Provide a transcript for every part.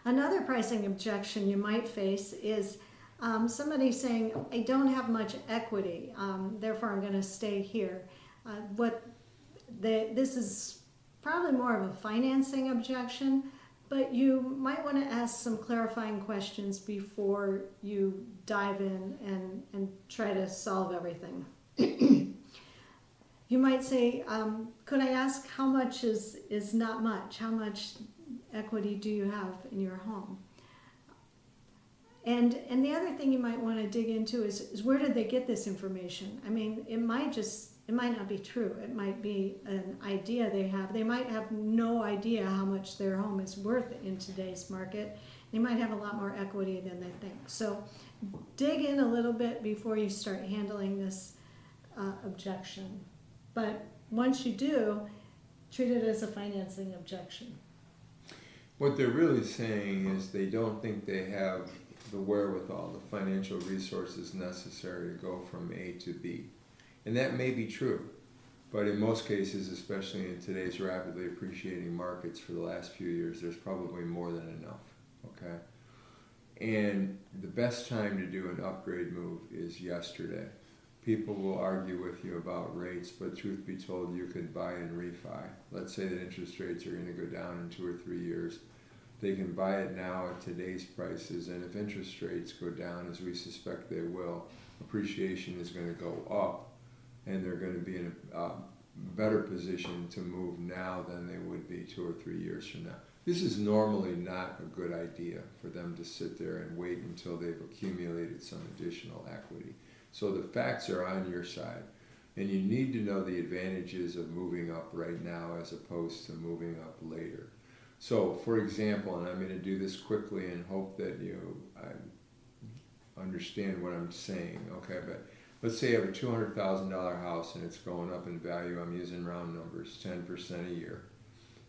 Another pricing objection you might face is somebody saying, I don't have much equity, therefore I'm going to stay here. This is probably more of a financing objection, but you might want to ask some clarifying questions before you dive in and try to solve everything. You might say, could I ask how much is not much? How much equity do you have in your home? And the other thing you might want to dig into is where did they get this information? I mean, it might not be true. It might be an idea they have. They might have no idea how much their home is worth in today's market. They might have a lot more equity than they think. So dig in a little bit before you start handling this objection. But once you do, treat it as a financing objection. What they're really saying is they don't think they have the wherewithal, the financial resources necessary to go from A to B. And that may be true, but in most cases, especially in today's rapidly appreciating markets for the last few years, there's probably more than enough, okay? And the best time to do an upgrade move is yesterday. People will argue with you about rates, but truth be told, you could buy and refi. Let's say that interest rates are going to go down in 2 or 3 years. They can buy it now at today's prices, and if interest rates go down, as we suspect they will, appreciation is going to go up, and they're going to be in a better position to move now than they would be 2 or 3 years from now. This is normally not a good idea for them to sit there and wait until they've accumulated some additional equity. So the facts are on your side, and you need to know the advantages of moving up right now as opposed to moving up later. So, for example, and I'm going to do this quickly and hope that you understand what I'm saying, okay? But let's say you have a $200,000 house and it's going up in value. I'm using round numbers, 10% a year.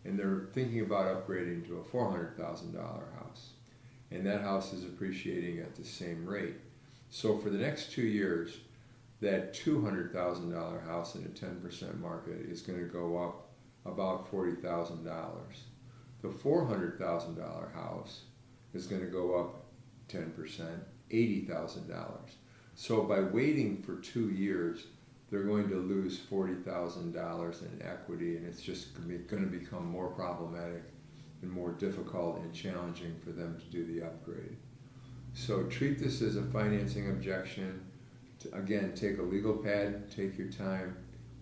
And they're thinking about upgrading to a $400,000 house. And that house is appreciating at the same rate. So for the next 2 years, that $200,000 house in a 10% market is going to go up about $40,000. The $400,000 house is going to go up 10%, $80,000. So by waiting for 2 years, they're going to lose $40,000 in equity, and it's just going to become more problematic and more difficult and challenging for them to do the upgrade. So treat this as a financing objection. Again, take a legal pad, take your time,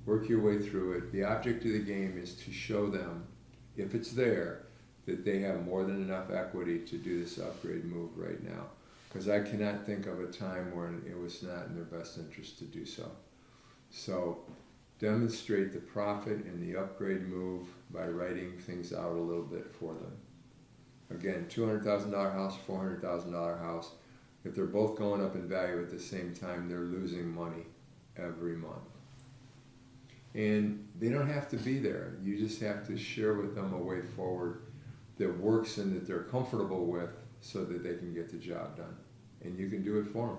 work your way through it. The object of the game is to show them, if it's there, that they have more than enough equity to do this upgrade move right now. Because I cannot think of a time when it was not in their best interest to do so. So demonstrate the profit in the upgrade move by writing things out a little bit for them. Again, $200,000 house, $400,000 house. If they're both going up in value at the same time, they're losing money every month. And they don't have to be there. You just have to share with them a way forward that works and that they're comfortable with so that they can get the job done. And you can do it for them.